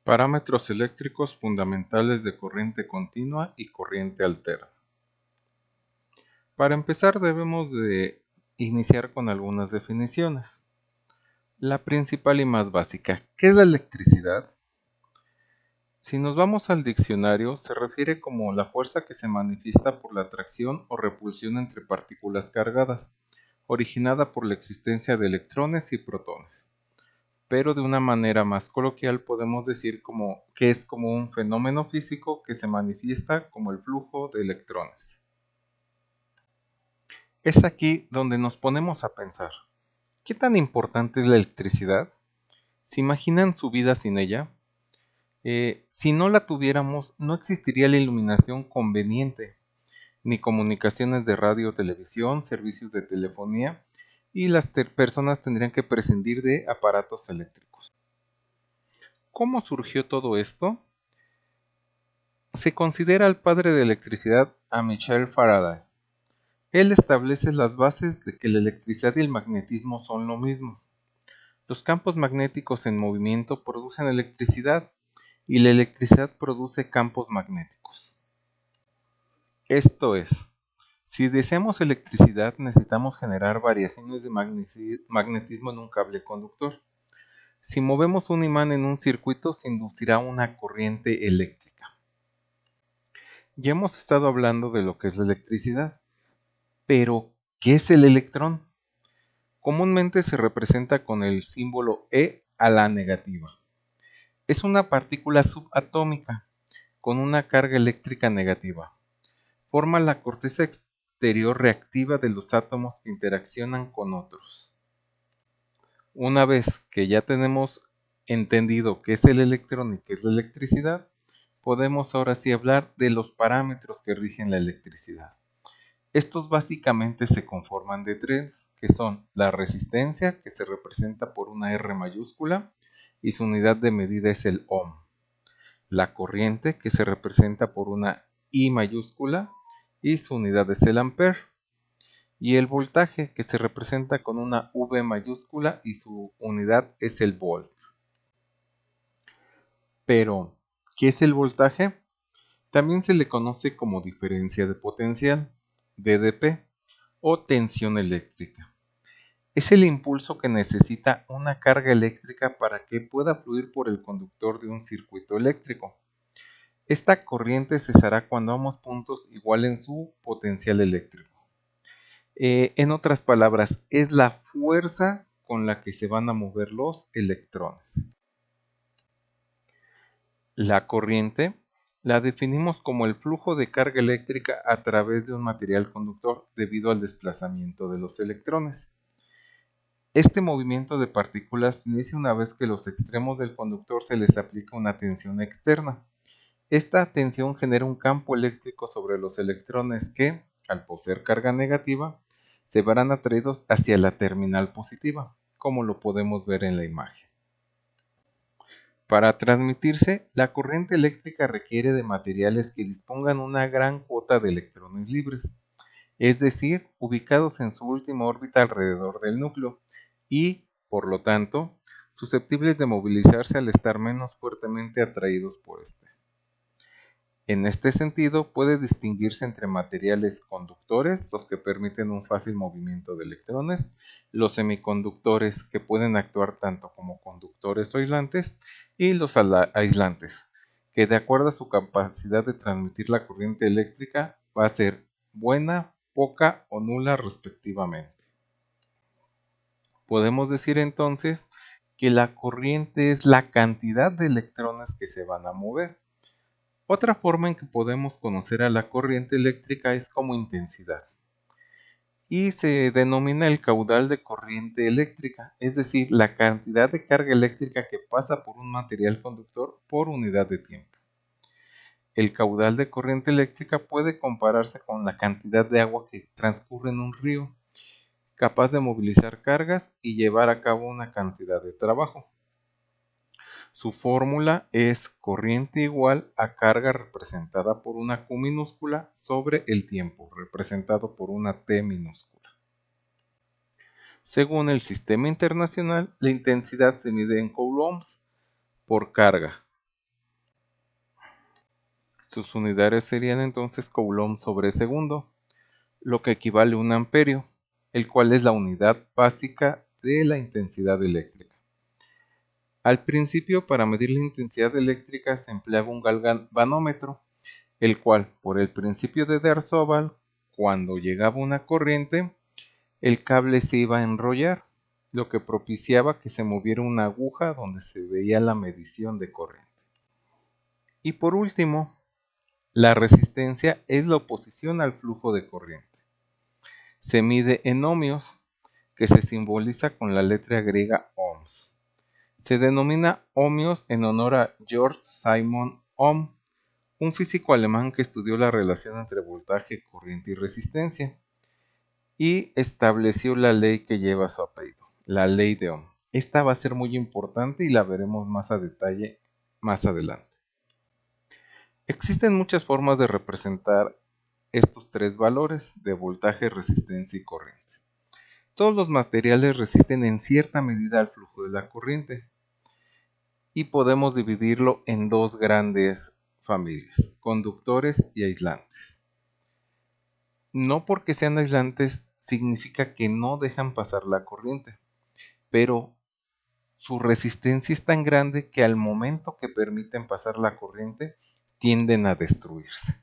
Parámetros eléctricos fundamentales de corriente continua y corriente alterna. Para empezar debemos de iniciar con algunas definiciones. La principal y más básica, ¿qué es la electricidad? Si nos vamos al diccionario, se refiere como la fuerza que se manifiesta por la atracción o repulsión entre partículas cargadas, originada por la existencia de electrones y protones. Pero de una manera más coloquial podemos decir que es como un fenómeno físico que se manifiesta como el flujo de electrones. Es aquí donde nos ponemos a pensar, ¿qué tan importante es la electricidad? ¿Se imaginan su vida sin ella? Si no la tuviéramos, no existiría la iluminación conveniente, ni comunicaciones de radio o televisión, servicios de telefonía, y las personas tendrían que prescindir de aparatos eléctricos. ¿Cómo surgió todo esto? Se considera el padre de electricidad a Michael Faraday. Él establece las bases de que la electricidad y el magnetismo son lo mismo. Los campos magnéticos en movimiento producen electricidad y la electricidad produce campos magnéticos. Esto es, si deseamos electricidad necesitamos generar variaciones de magnetismo en un cable conductor. Si movemos un imán en un circuito se inducirá una corriente eléctrica. Ya hemos estado hablando de lo que es la electricidad, pero ¿qué es el electrón? Comúnmente se representa con el símbolo E a la negativa. Es una partícula subatómica con una carga eléctrica negativa. Forma la corteza exterior reactiva de los átomos que interaccionan con otros. Una vez que ya tenemos entendido qué es el electrón y qué es la electricidad, podemos ahora sí hablar de los parámetros que rigen la electricidad. Estos básicamente se conforman de tres, que son la resistencia, que se representa por una R mayúscula, y su unidad de medida es el ohm. La corriente, que se representa por una I mayúscula, y su unidad es el ampere. Y el voltaje, que se representa con una V mayúscula, y su unidad es el volt. Pero, ¿qué es el voltaje? También se le conoce como diferencia de potencial, DDP, o tensión eléctrica. Es el impulso que necesita una carga eléctrica para que pueda fluir por el conductor de un circuito eléctrico. Esta corriente cesará cuando ambos puntos igualen su potencial eléctrico. En otras palabras, es la fuerza con la que se van a mover los electrones. La corriente la definimos como el flujo de carga eléctrica a través de un material conductor debido al desplazamiento de los electrones. Este movimiento de partículas se inicia una vez que los extremos del conductor se les aplica una tensión externa. Esta tensión genera un campo eléctrico sobre los electrones que, al poseer carga negativa, se verán atraídos hacia la terminal positiva, como lo podemos ver en la imagen. Para transmitirse, la corriente eléctrica requiere de materiales que dispongan una gran cuota de electrones libres, es decir, ubicados en su última órbita alrededor del núcleo y, por lo tanto, susceptibles de movilizarse al estar menos fuertemente atraídos por este. En este sentido, puede distinguirse entre materiales conductores, los que permiten un fácil movimiento de electrones, los semiconductores, que pueden actuar tanto como conductores o aislantes, y los aislantes, que de acuerdo a su capacidad de transmitir la corriente eléctrica va a ser buena, poca o nula respectivamente. Podemos decir entonces que la corriente es la cantidad de electrones que se van a mover. Otra forma en que podemos conocer a la corriente eléctrica es como intensidad y se denomina el caudal de corriente eléctrica, es decir, la cantidad de carga eléctrica que pasa por un material conductor por unidad de tiempo. El caudal de corriente eléctrica puede compararse con la cantidad de agua que transcurre en un río, capaz de movilizar cargas y llevar a cabo una cantidad de trabajo. Su fórmula es corriente igual a carga representada por una Q minúscula sobre el tiempo, representado por una T minúscula. Según el sistema internacional, la intensidad se mide en coulombs por carga. Sus unidades serían entonces coulomb sobre segundo, lo que equivale a un amperio, el cual es la unidad básica de la intensidad eléctrica. Al principio, para medir la intensidad eléctrica se empleaba un galvanómetro, el cual, por el principio de D'Arsóval, cuando llegaba una corriente, el cable se iba a enrollar, lo que propiciaba que se moviera una aguja donde se veía la medición de corriente. Y por último, la resistencia es la oposición al flujo de corriente. Se mide en ohmios, que se simboliza con la letra griega ohms. Se denomina ohmios en honor a Georg Simon Ohm, un físico alemán que estudió la relación entre voltaje, corriente y resistencia, y estableció la ley que lleva su apellido, la ley de Ohm. Esta va a ser muy importante y la veremos más a detalle más adelante. Existen muchas formas de representar estos tres valores de voltaje, resistencia y corriente. Todos los materiales resisten en cierta medida al flujo de la corriente y podemos dividirlo en dos grandes familias, conductores y aislantes. No porque sean aislantes significa que no dejan pasar la corriente, pero su resistencia es tan grande que al momento que permiten pasar la corriente tienden a destruirse.